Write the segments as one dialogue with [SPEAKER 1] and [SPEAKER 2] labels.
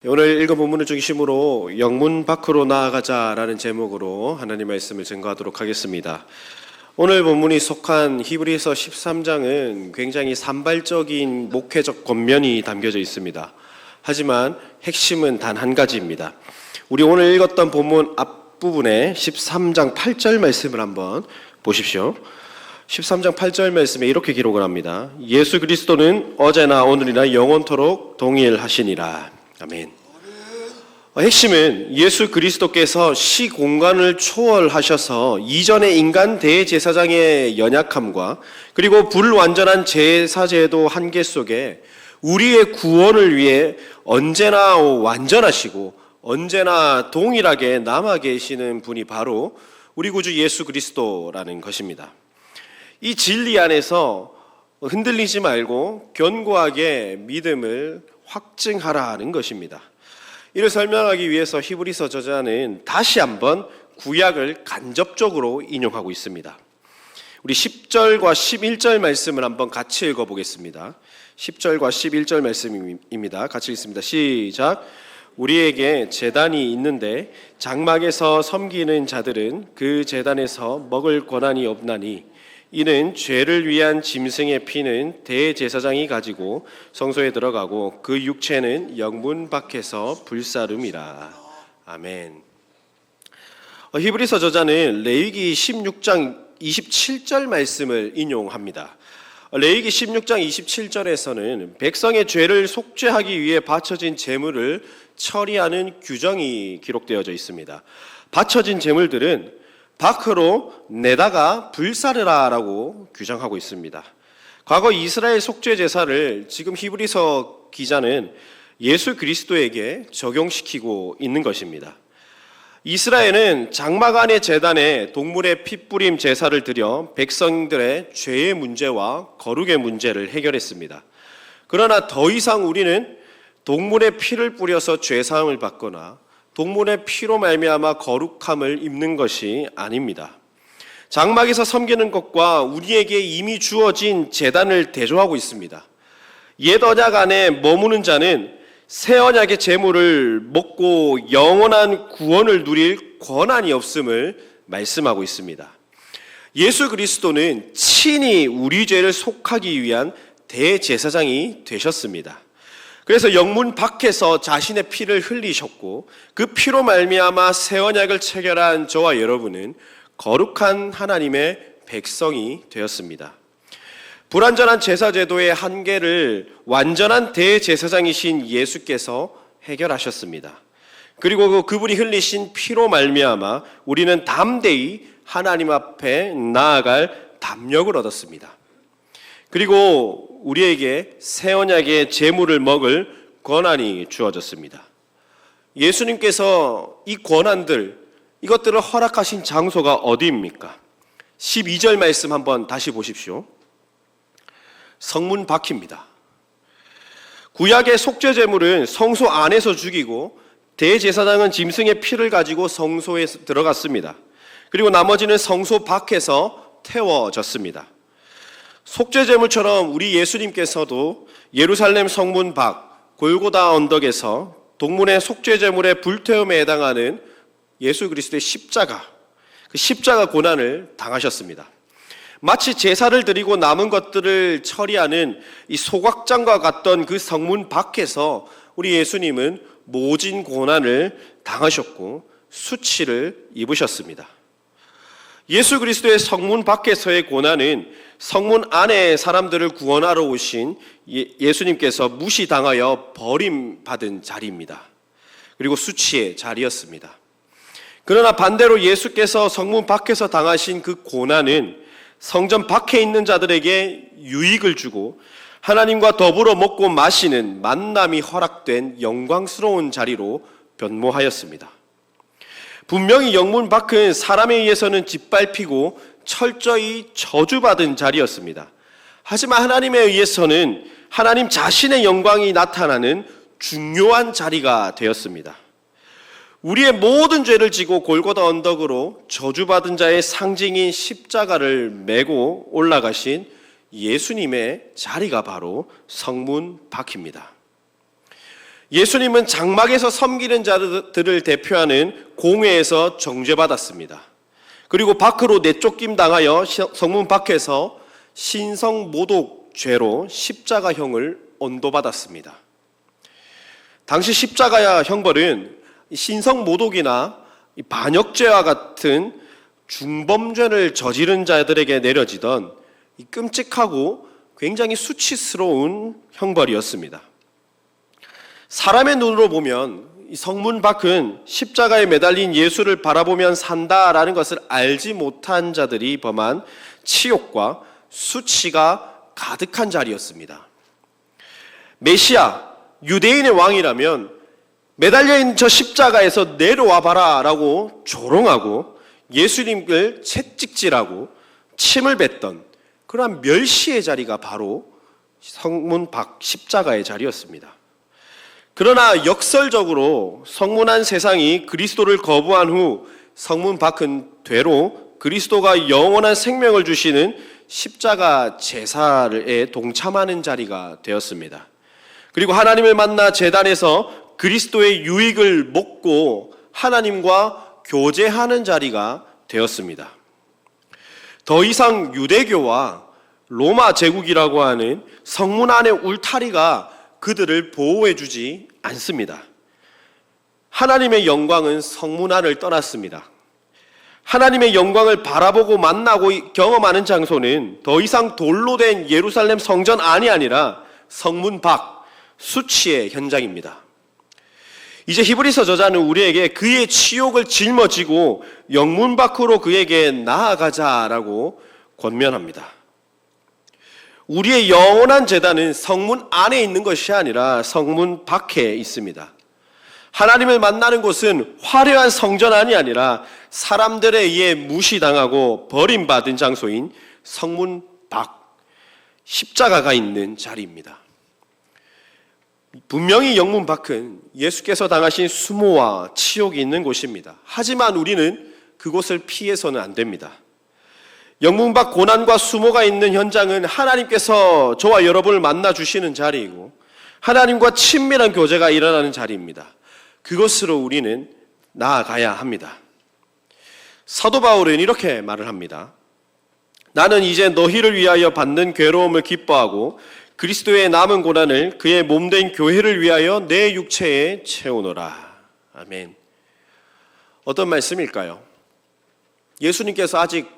[SPEAKER 1] 오늘 읽은 본문을 중심으로 영문 밖으로 나아가자라는 제목으로 하나님의 말씀을 증거하도록 하겠습니다. 오늘 본문이 속한 히브리서 13장은 굉장히 산발적인 목회적 권면이 담겨져 있습니다. 하지만 핵심은 단 한 가지입니다. 우리 오늘 읽었던 본문 앞부분에 13장 8절 말씀을 한번 보십시오. 13장 8절 말씀에 이렇게 기록을 합니다. 예수 그리스도는 어제나 오늘이나 영원토록 동일하시니라. 아멘. 핵심은 예수 그리스도께서 시공간을 초월하셔서 이전의 인간 대제사장의 연약함과 그리고 불완전한 제사제도 한계 속에 우리의 구원을 위해 언제나 완전하시고 언제나 동일하게 남아 계시는 분이 바로 우리 구주 예수 그리스도라는 것입니다. 이 진리 안에서 흔들리지 말고 견고하게 믿음을 확증하라는 것입니다. 이를 설명하기 위해서 히브리서 저자는 다시 한번 구약을 간접적으로 인용하고 있습니다. 우리 10절과 11절 말씀을 한번 같이 읽어보겠습니다. 10절과 11절 말씀입니다. 같이 읽습니다. 시작. 우리에게 제단이 있는데 장막에서 섬기는 자들은 그 제단에서 먹을 권한이 없나니 이는 죄를 위한 짐승의 피는 대제사장이 가지고 성소에 들어가고 그 육체는 영문 밖에서 불사름이라. 아멘. 히브리서 저자는 레위기 16장 27절 말씀을 인용합니다. 레위기 16장 27절에서는 백성의 죄를 속죄하기 위해 바쳐진 제물을 처리하는 규정이 기록되어져 있습니다. 바쳐진 제물들은 밖으로 내다가 불사르라라고 규정하고 있습니다. 과거 이스라엘 속죄 제사를 지금 히브리서 기자는 예수 그리스도에게 적용시키고 있는 것입니다. 이스라엘은 장막 안의 제단에 동물의 핏부림 제사를 드려 백성들의 죄의 문제와 거룩의 문제를 해결했습니다. 그러나 더 이상 우리는 동물의 피를 뿌려서 죄사함을 받거나 동물의 피로 말미암아 거룩함을 입는 것이 아닙니다. 장막에서 섬기는 것과 우리에게 이미 주어진 제단을 대조하고 있습니다. 옛 언약 안에 머무는 자는 새 언약의 제물을 먹고 영원한 구원을 누릴 권한이 없음을 말씀하고 있습니다. 예수 그리스도는 친히 우리 죄를 속하기 위한 대제사장이 되셨습니다. 그래서 영문 밖에서 자신의 피를 흘리셨고 그 피로 말미암아 새 언약을 체결한 저와 여러분은 거룩한 하나님의 백성이 되었습니다. 불완전한 제사제도의 한계를 완전한 대제사장이신 예수께서 해결하셨습니다. 그리고 그분이 흘리신 피로 말미암아 우리는 담대히 하나님 앞에 나아갈 담력을 얻었습니다. 그리고 우리에게 새 언약의 제물을 먹을 권한이 주어졌습니다. 예수님께서 이 권한들, 이것들을 허락하신 장소가 어디입니까? 12절 말씀 한번 다시 보십시오. 성문 밖입니다. 구약의 속죄 제물은 성소 안에서 죽이고 대제사장은 짐승의 피를 가지고 성소에 들어갔습니다. 그리고 나머지는 성소 밖에서 태워졌습니다. 속죄 제물처럼 우리 예수님께서도 예루살렘 성문 밖 골고다 언덕에서 동문의 속죄 제물의 불태움에 해당하는 예수 그리스도의 십자가, 그 십자가 고난을 당하셨습니다. 마치 제사를 드리고 남은 것들을 처리하는 이 소각장과 같던 그 성문 밖에서 우리 예수님은 모진 고난을 당하셨고 수치를 입으셨습니다. 예수 그리스도의 성문 밖에서의 고난은 성문 안의 사람들을 구원하러 오신 예수님께서 무시당하여 버림받은 자리입니다. 그리고 수치의 자리였습니다. 그러나 반대로 예수께서 성문 밖에서 당하신 그 고난은 성전 밖에 있는 자들에게 유익을 주고 하나님과 더불어 먹고 마시는 만남이 허락된 영광스러운 자리로 변모하였습니다. 분명히 영문 밖은 사람에 의해서는 짓밟히고 철저히 저주받은 자리였습니다. 하지만 하나님에 의해서는 하나님 자신의 영광이 나타나는 중요한 자리가 되었습니다. 우리의 모든 죄를 지고 골고다 언덕으로 저주받은 자의 상징인 십자가를 메고 올라가신 예수님의 자리가 바로 성문 밖입니다. 예수님은 장막에서 섬기는 자들을 대표하는 공회에서 정죄받았습니다. 그리고 밖으로 내쫓김 당하여 성문 밖에서 신성모독죄로 십자가형을 언도받았습니다. 당시 십자가 형벌은 신성모독이나 반역죄와 같은 중범죄를 저지른 자들에게 내려지던 끔찍하고 굉장히 수치스러운 형벌이었습니다. 사람의 눈으로 보면 이 성문 밖은 십자가에 매달린 예수를 바라보면 산다라는 것을 알지 못한 자들이 범한 치욕과 수치가 가득한 자리였습니다. 메시아, 유대인의 왕이라면 매달려있는 저 십자가에서 내려와 봐라 라고 조롱하고 예수님을 채찍질하고 침을 뱉던 그러한 멸시의 자리가 바로 성문 밖 십자가의 자리였습니다. 그러나 역설적으로 성문 안 세상이 그리스도를 거부한 후 성문 밖은 되로 그리스도가 영원한 생명을 주시는 십자가 제사에 동참하는 자리가 되었습니다. 그리고 하나님을 만나 제단에서 그리스도의 유익을 먹고 하나님과 교제하는 자리가 되었습니다. 더 이상 유대교와 로마 제국이라고 하는 성문 안의 울타리가 그들을 보호해주지 않습니다. 하나님의 영광은 성문 안을 떠났습니다. 하나님의 영광을 바라보고 만나고 경험하는 장소는 더 이상 돌로 된 예루살렘 성전 안이 아니라 성문 밖 수치의 현장입니다. 이제 히브리서 저자는 우리에게 그의 치욕을 짊어지고 영문 밖으로 그에게 나아가자라고 권면합니다. 우리의 영원한 제단은 성문 안에 있는 것이 아니라 성문 밖에 있습니다. 하나님을 만나는 곳은 화려한 성전안이 아니라 사람들에 의해 무시당하고 버림받은 장소인 성문 밖, 십자가가 있는 자리입니다. 분명히 영문 밖은 예수께서 당하신 수모와 치욕이 있는 곳입니다. 하지만 우리는 그곳을 피해서는 안 됩니다. 영문 밖 고난과 수모가 있는 현장은 하나님께서 저와 여러분을 만나 주시는 자리이고 하나님과 친밀한 교제가 일어나는 자리입니다. 그것으로 우리는 나아가야 합니다. 사도 바울은 이렇게 말을 합니다. 나는 이제 너희를 위하여 받는 괴로움을 기뻐하고 그리스도의 남은 고난을 그의 몸된 교회를 위하여 내 육체에 채우노라. 아멘. 어떤 말씀일까요? 예수님께서 아직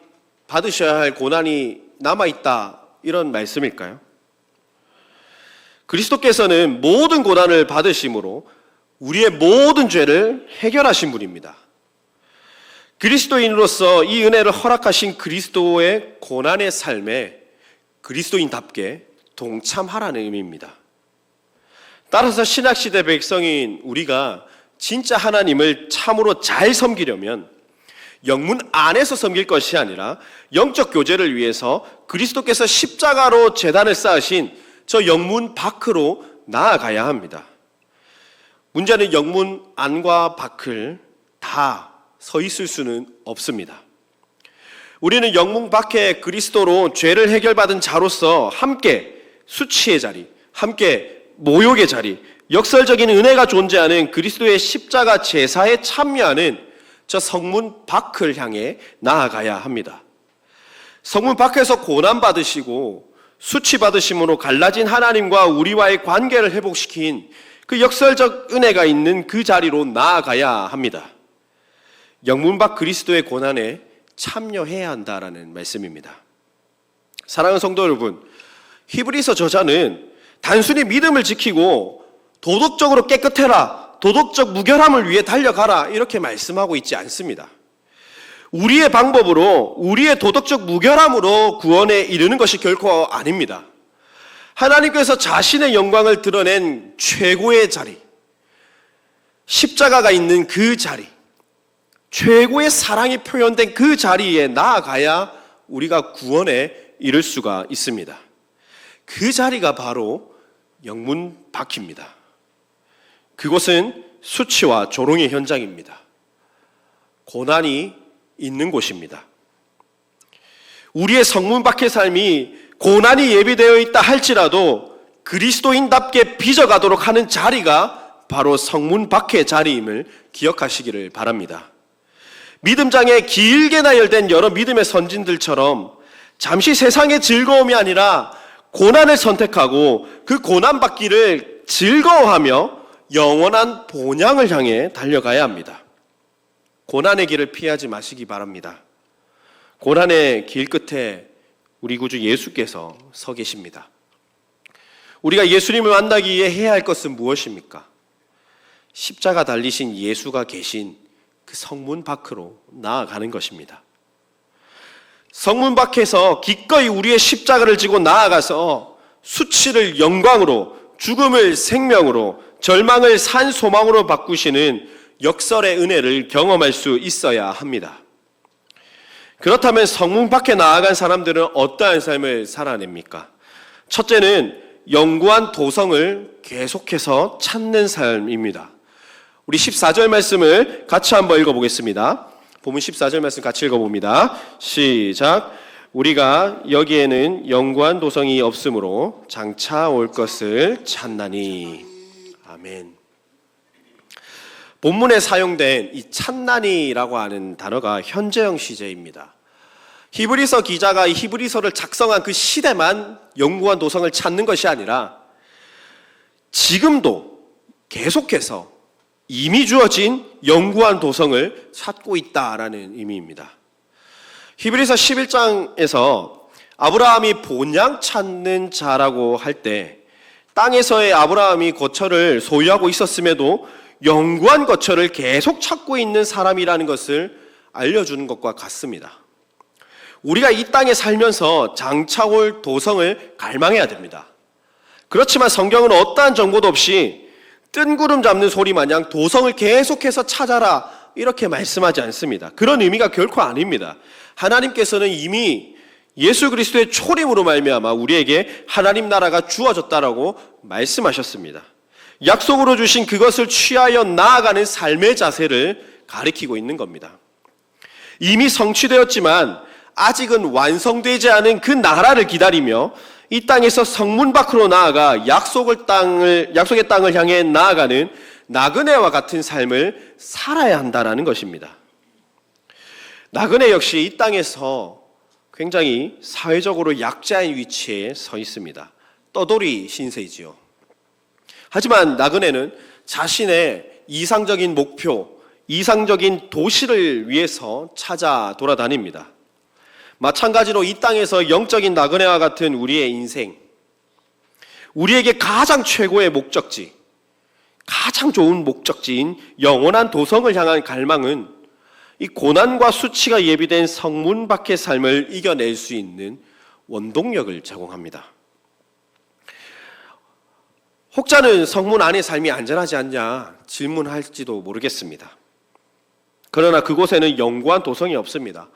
[SPEAKER 1] 받으셔야 할 고난이 남아있다 이런 말씀일까요? 그리스도께서는 모든 고난을 받으심으로 우리의 모든 죄를 해결하신 분입니다. 그리스도인으로서 이 은혜를 허락하신 그리스도의 고난의 삶에 그리스도인답게 동참하라는 의미입니다. 따라서 신약시대 백성인 우리가 진짜 하나님을 참으로 잘 섬기려면 영문 안에서 섬길 것이 아니라 영적 교제를 위해서 그리스도께서 십자가로 제단을 쌓으신 저 영문 밖으로 나아가야 합니다. 문제는 영문 안과 밖을 다 서 있을 수는 없습니다. 우리는 영문 밖에 그리스도로 죄를 해결받은 자로서 함께 수치의 자리, 함께 모욕의 자리, 역설적인 은혜가 존재하는 그리스도의 십자가 제사에 참여하는 저 성문 밖을 향해 나아가야 합니다. 성문 밖에서 고난받으시고 수치받으심으로 갈라진 하나님과 우리와의 관계를 회복시킨 그 역설적 은혜가 있는 그 자리로 나아가야 합니다. 영문 밖 그리스도의 고난에 참여해야 한다라는 말씀입니다. 사랑하는 성도 여러분, 히브리서 저자는 단순히 믿음을 지키고 도덕적으로 깨끗해라, 도덕적 무결함을 위해 달려가라 이렇게 말씀하고 있지 않습니다. 우리의 방법으로, 우리의 도덕적 무결함으로 구원에 이르는 것이 결코 아닙니다. 하나님께서 자신의 영광을 드러낸 최고의 자리, 십자가가 있는 그 자리, 최고의 사랑이 표현된 그 자리에 나아가야 우리가 구원에 이를 수가 있습니다. 그 자리가 바로 영문 밖입니다. 그곳은 수치와 조롱의 현장입니다. 고난이 있는 곳입니다. 우리의 성문 밖의 삶이 고난이 예비되어 있다 할지라도 그리스도인답게 빚어가도록 하는 자리가 바로 성문 밖의 자리임을 기억하시기를 바랍니다. 믿음장에 길게 나열된 여러 믿음의 선진들처럼 잠시 세상의 즐거움이 아니라 고난을 선택하고 그 고난 받기를 즐거워하며 영원한 본향을 향해 달려가야 합니다. 고난의 길을 피하지 마시기 바랍니다. 고난의 길 끝에 우리 구주 예수께서 서 계십니다. 우리가 예수님을 만나기 위해 해야 할 것은 무엇입니까? 십자가 달리신 예수가 계신 그 성문 밖으로 나아가는 것입니다. 성문 밖에서 기꺼이 우리의 십자가를 지고 나아가서 수치를 영광으로, 죽음을 생명으로, 절망을 산 소망으로 바꾸시는 역설의 은혜를 경험할 수 있어야 합니다. 그렇다면 성문 밖에 나아간 사람들은 어떠한 삶을 살아냅니까? 첫째는 영구한 도성을 계속해서 찾는 삶입니다. 우리 14절 말씀을 같이 한번 읽어보겠습니다. 본문 14절 말씀 같이 읽어봅니다. 시작. 우리가 여기에는 영구한 도성이 없으므로 장차 올 것을 찾나니. 아멘. 본문에 사용된 이 찾나니라고 하는 단어가 현재형 시제입니다. 히브리서 기자가 이 히브리서를 작성한 그 시대만 영구한 도성을 찾는 것이 아니라 지금도 계속해서 이미 주어진 영구한 도성을 찾고 있다라는 의미입니다. 히브리서 11장에서 아브라함이 본향 찾는 자라고 할 때 땅에서의 아브라함이 거처를 소유하고 있었음에도 영구한 거처를 계속 찾고 있는 사람이라는 것을 알려주는 것과 같습니다. 우리가 이 땅에 살면서 장차 올 도성을 갈망해야 됩니다. 그렇지만 성경은 어떠한 정보도 없이 뜬구름 잡는 소리 마냥 도성을 계속해서 찾아라 이렇게 말씀하지 않습니다. 그런 의미가 결코 아닙니다. 하나님께서는 이미 예수 그리스도의 초림으로 말미암아 우리에게 하나님 나라가 주어졌다라고 말씀하셨습니다. 약속으로 주신 그것을 취하여 나아가는 삶의 자세를 가리키고 있는 겁니다. 이미 성취되었지만 아직은 완성되지 않은 그 나라를 기다리며 이 땅에서 성문 밖으로 나아가 약속의 땅을 향해 나아가는 나그네와 같은 삶을 살아야 한다는 것입니다. 나그네 역시 이 땅에서 굉장히 사회적으로 약자인 위치에 서 있습니다. 떠돌이 신세이지요. 하지만 나그네는 자신의 이상적인 목표, 이상적인 도시를 위해서 찾아 돌아다닙니다. 마찬가지로 이 땅에서 영적인 나그네와 같은 우리의 인생, 우리에게 가장 최고의 목적지, 가장 좋은 목적지인 영원한 도성을 향한 갈망은 이 고난과 수치가 예비된 성문 밖의 삶을 이겨낼 수 있는 원동력을 제공합니다. 혹자는 성문 안의 삶이 안전하지 않냐 질문할지도 모르겠습니다. 그러나 그곳에는 영구한 도성이 없습니다.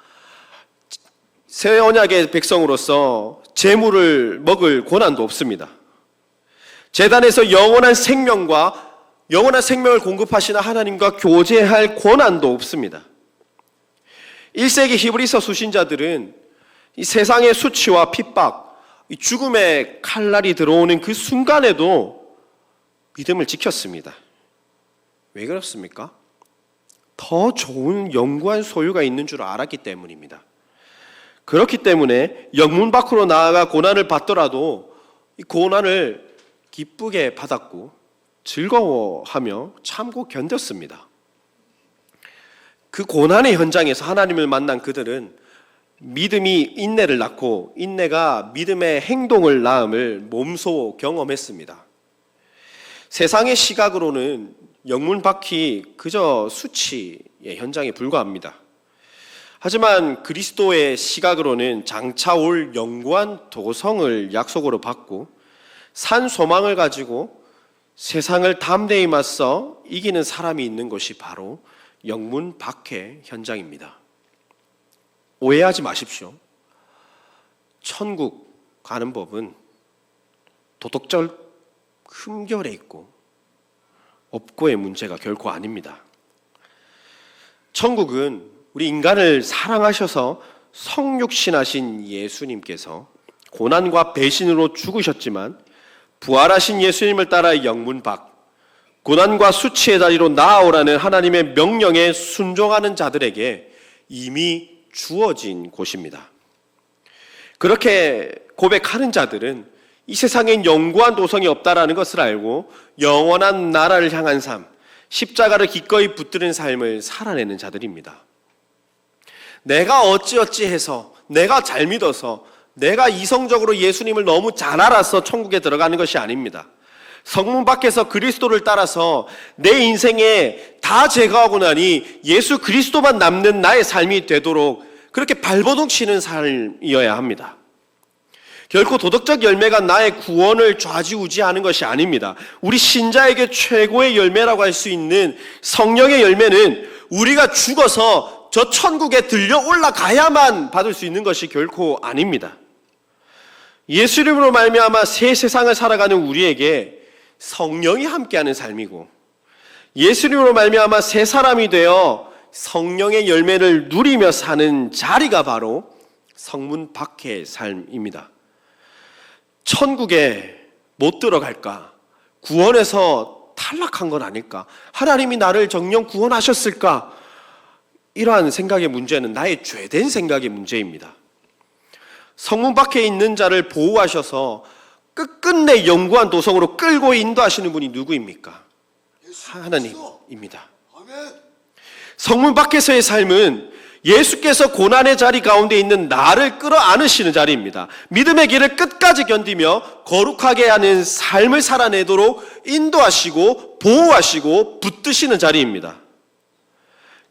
[SPEAKER 1] 새 언약의 백성으로서 재물을 먹을 권한도 없습니다. 제단에서 영원한 생명을 공급하시는 하나님과 교제할 권한도 없습니다. 1세기 히브리서 수신자들은 이 세상의 수치와 핍박, 이 죽음의 칼날이 들어오는 그 순간에도 믿음을 지켰습니다. 왜 그렇습니까? 더 좋은 영구한 소유가 있는 줄 알았기 때문입니다. 그렇기 때문에 영문 밖으로 나아가 고난을 받더라도 이 고난을 기쁘게 받았고 즐거워하며 참고 견뎠습니다. 그 고난의 현장에서 하나님을 만난 그들은 믿음이 인내를 낳고 인내가 믿음의 행동을 낳음을 몸소 경험했습니다. 세상의 시각으로는 영문 밖이 그저 수치의 현장에 불과합니다. 하지만 그리스도의 시각으로는 장차 올 영구한 도성을 약속으로 받고 산 소망을 가지고 세상을 담대히 맞서 이기는 사람이 있는 것이 바로 영문 밖의 현장입니다. 오해하지 마십시오. 천국 가는 법은 도덕적 흠결에 있고 업고의 문제가 결코 아닙니다. 천국은 우리 인간을 사랑하셔서 성육신하신 예수님께서 고난과 배신으로 죽으셨지만 부활하신 예수님을 따라 영문 밖, 고난과 수치의 자리로 나아오라는 하나님의 명령에 순종하는 자들에게 이미 주어진 곳입니다. 그렇게 고백하는 자들은 이 세상엔 영구한 도성이 없다라는 것을 알고 영원한 나라를 향한 삶, 십자가를 기꺼이 붙드는 삶을 살아내는 자들입니다. 내가 어찌어찌 해서, 내가 잘 믿어서, 내가 이성적으로 예수님을 너무 잘 알아서 천국에 들어가는 것이 아닙니다. 성문 밖에서 그리스도를 따라서 내 인생에 다 제거하고 나니 예수 그리스도만 남는 나의 삶이 되도록 그렇게 발버둥 치는 삶이어야 합니다. 결코 도덕적 열매가 나의 구원을 좌지우지하는 것이 아닙니다. 우리 신자에게 최고의 열매라고 할 수 있는 성령의 열매는 우리가 죽어서 저 천국에 들려 올라가야만 받을 수 있는 것이 결코 아닙니다. 예수 이름으로 말미암아 새 세상을 살아가는 우리에게 성령이 함께하는 삶이고, 예수 이름으로 말미암아 새 사람이 되어 성령의 열매를 누리며 사는 자리가 바로 성문 밖의 삶입니다. 천국에 못 들어갈까? 구원에서 탈락한 건 아닐까? 하나님이 나를 정녕 구원하셨을까? 이러한 생각의 문제는 나의 죄된 생각의 문제입니다. 성문 밖에 있는 자를 보호하셔서 끝끝내 영구한 도성으로 끌고 인도하시는 분이 누구입니까? 하나님입니다. 성문 밖에서의 삶은 예수께서 고난의 자리 가운데 있는 나를 끌어안으시는 자리입니다. 믿음의 길을 끝까지 견디며 거룩하게 하는 삶을 살아내도록 인도하시고 보호하시고 붙드시는 자리입니다.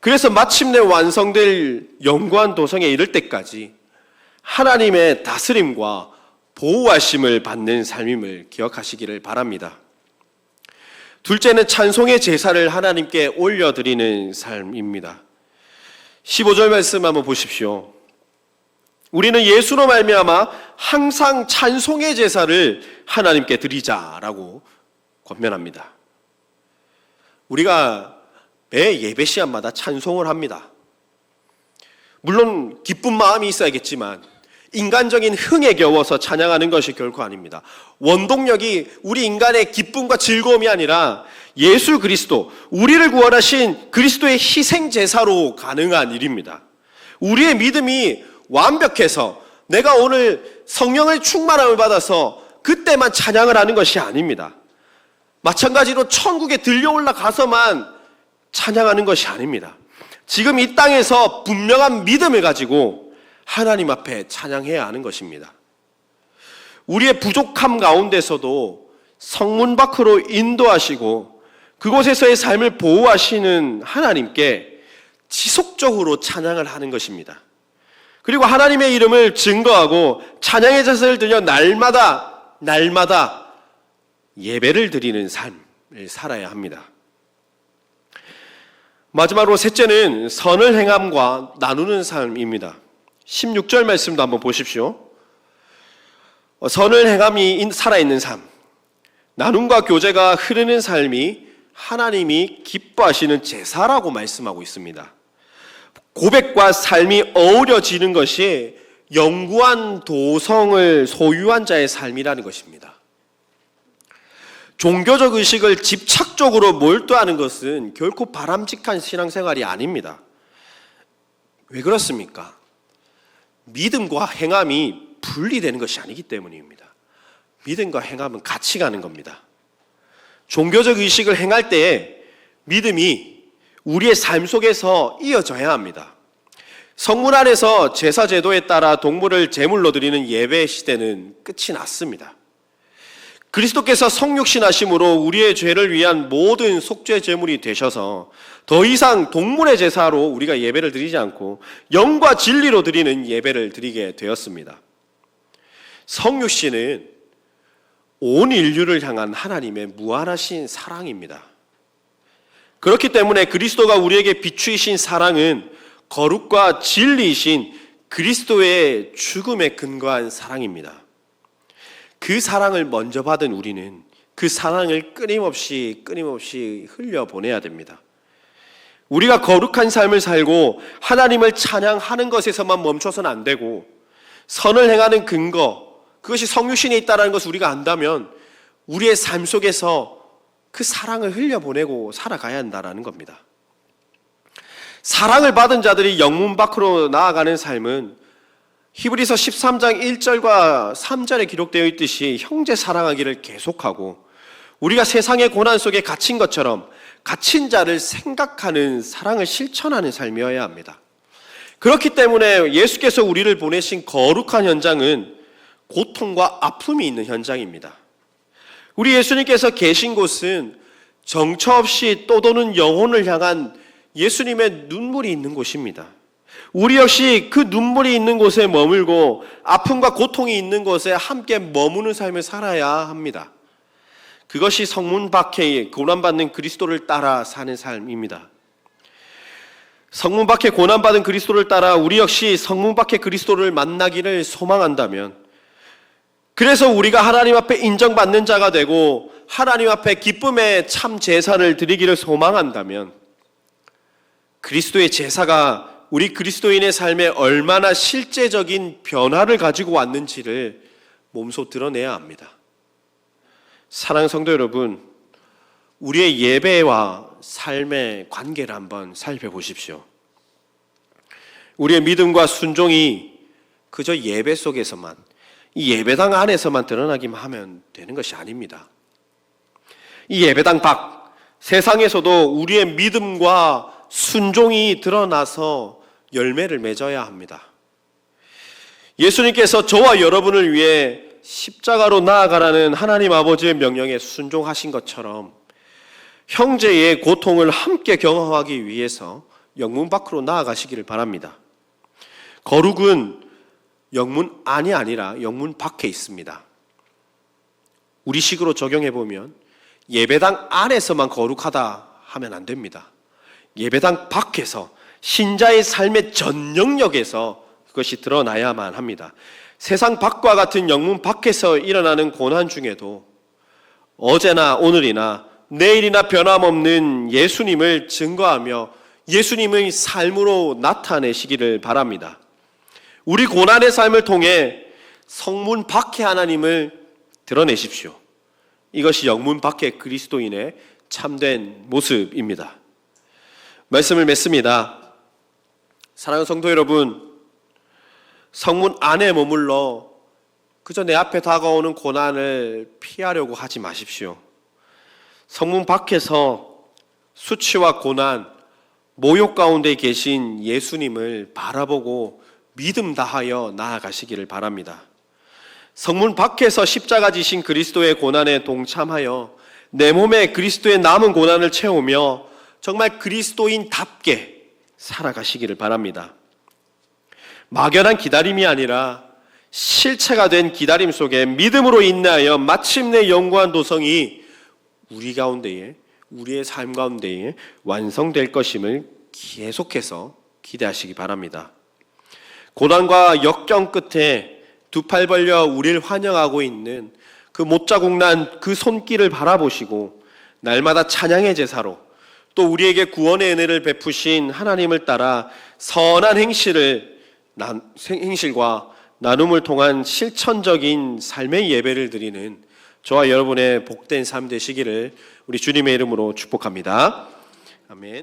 [SPEAKER 1] 그래서 마침내 완성될 영구한 도성에 이를 때까지 하나님의 다스림과 보호하심을 받는 삶임을 기억하시기를 바랍니다. 둘째는 찬송의 제사를 하나님께 올려드리는 삶입니다. 15절 말씀 한번 보십시오. 우리는 예수로 말미암아 항상 찬송의 제사를 하나님께 드리자라고 권면합니다. 우리가 매 예배 시간마다 찬송을 합니다. 물론 기쁜 마음이 있어야겠지만 인간적인 흥에 겨워서 찬양하는 것이 결코 아닙니다. 원동력이 우리 인간의 기쁨과 즐거움이 아니라 예수 그리스도, 우리를 구원하신 그리스도의 희생 제사로 가능한 일입니다. 우리의 믿음이 완벽해서 내가 오늘 성령의 충만함을 받아서 그때만 찬양을 하는 것이 아닙니다. 마찬가지로 천국에 들려 올라가서만 찬양하는 것이 아닙니다. 지금 이 땅에서 분명한 믿음을 가지고 하나님 앞에 찬양해야 하는 것입니다. 우리의 부족함 가운데서도 성문 밖으로 인도하시고 그곳에서의 삶을 보호하시는 하나님께 지속적으로 찬양을 하는 것입니다. 그리고 하나님의 이름을 증거하고 찬양의 제사를 드려 날마다 예배를 드리는 삶을 살아야 합니다. 마지막으로 셋째는 선을 행함과 나누는 삶입니다. 16절 말씀도 한번 보십시오. 선을 행함이 살아있는 삶, 나눔과 교제가 흐르는 삶이 하나님이 기뻐하시는 제사라고 말씀하고 있습니다. 고백과 삶이 어우러지는 것이 영구한 도성을 소유한 자의 삶이라는 것입니다. 종교적 의식을 집착적으로 몰두하는 것은 결코 바람직한 신앙생활이 아닙니다. 왜 그렇습니까? 믿음과 행함이 분리되는 것이 아니기 때문입니다. 믿음과 행함은 같이 가는 겁니다. 종교적 의식을 행할 때에 믿음이 우리의 삶 속에서 이어져야 합니다. 성문 안에서 제사 제도에 따라 동물을 제물로 드리는 예배 시대는 끝이 났습니다. 그리스도께서 성육신하심으로 우리의 죄를 위한 모든 속죄 제물이 되셔서 더 이상 동물의 제사로 우리가 예배를 드리지 않고 영과 진리로 드리는 예배를 드리게 되었습니다. 성육신은 온 인류를 향한 하나님의 무한하신 사랑입니다. 그렇기 때문에 그리스도가 우리에게 비추이신 사랑은 거룩과 진리이신 그리스도의 죽음에 근거한 사랑입니다. 그 사랑을 먼저 받은 우리는 그 사랑을 끊임없이 흘려보내야 됩니다. 우리가 거룩한 삶을 살고 하나님을 찬양하는 것에서만 멈춰서는 안 되고 선을 행하는 근거, 그것이 성육신에 있다는 것을 우리가 안다면 우리의 삶 속에서 그 사랑을 흘려보내고 살아가야 한다는 겁니다. 사랑을 받은 자들이 영문 밖으로 나아가는 삶은 히브리서 13장 1절과 3절에 기록되어 있듯이 형제 사랑하기를 계속하고 우리가 세상의 고난 속에 갇힌 것처럼 갇힌 자를 생각하는 사랑을 실천하는 삶이어야 합니다. 그렇기 때문에 예수께서 우리를 보내신 거룩한 현장은 고통과 아픔이 있는 현장입니다. 우리 예수님께서 계신 곳은 정처 없이 떠도는 영혼을 향한 예수님의 눈물이 있는 곳입니다. 우리 역시 그 눈물이 있는 곳에 머물고 아픔과 고통이 있는 곳에 함께 머무는 삶을 살아야 합니다. 그것이 성문 밖에 고난받는 그리스도를 따라 사는 삶입니다. 성문 밖에 고난받은 그리스도를 따라 우리 역시 성문 밖에 그리스도를 만나기를 소망한다면, 그래서 우리가 하나님 앞에 인정받는 자가 되고 하나님 앞에 기쁨의 참 제사를 드리기를 소망한다면, 그리스도의 제사가 우리 그리스도인의 삶에 얼마나 실제적인 변화를 가지고 왔는지를 몸소 드러내야 합니다. 사랑하는 성도 여러분, 우리의 예배와 삶의 관계를 한번 살펴보십시오. 우리의 믿음과 순종이 그저 예배 속에서만, 이 예배당 안에서만 드러나기만 하면 되는 것이 아닙니다. 이 예배당 밖, 세상에서도 우리의 믿음과 순종이 드러나서 열매를 맺어야 합니다. 예수님께서 저와 여러분을 위해 십자가로 나아가라는 하나님 아버지의 명령에 순종하신 것처럼 형제의 고통을 함께 경험하기 위해서 영문 밖으로 나아가시기를 바랍니다. 거룩은 영문 안이 아니라 영문 밖에 있습니다. 우리식으로 적용해보면 예배당 안에서만 거룩하다 하면 안 됩니다. 예배당 밖에서 신자의 삶의 전 영역에서 그것이 드러나야만 합니다. 세상 밖과 같은 영문 밖에서 일어나는 고난 중에도 어제나 오늘이나 내일이나 변함없는 예수님을 증거하며 예수님의 삶으로 나타내시기를 바랍니다. 우리 고난의 삶을 통해 성문 밖의 하나님을 드러내십시오. 이것이 영문 밖의 그리스도인의 참된 모습입니다. 말씀을 맺습니다. 사랑하는 성도 여러분, 성문 안에 머물러 그저 내 앞에 다가오는 고난을 피하려고 하지 마십시오. 성문 밖에서 수치와 고난, 모욕 가운데 계신 예수님을 바라보고 믿음 다하여 나아가시기를 바랍니다. 성문 밖에서 십자가 지신 그리스도의 고난에 동참하여 내 몸에 그리스도의 남은 고난을 채우며 정말 그리스도인답게 살아가시기를 바랍니다. 막연한 기다림이 아니라 실체가 된 기다림 속에 믿음으로 인내하여 마침내 영구한 도성이 우리 가운데에, 우리의 삶 가운데에 완성될 것임을 계속해서 기대하시기 바랍니다. 고난과 역경 끝에 두 팔 벌려 우리를 환영하고 있는 그 못자국난 그 손길을 바라보시고 날마다 찬양의 제사로 또 우리에게 구원의 은혜를 베푸신 하나님을 따라 선한 행실과 나눔을 통한 실천적인 삶의 예배를 드리는 저와 여러분의 복된 삶 되시기를 우리 주님의 이름으로 축복합니다. 아멘.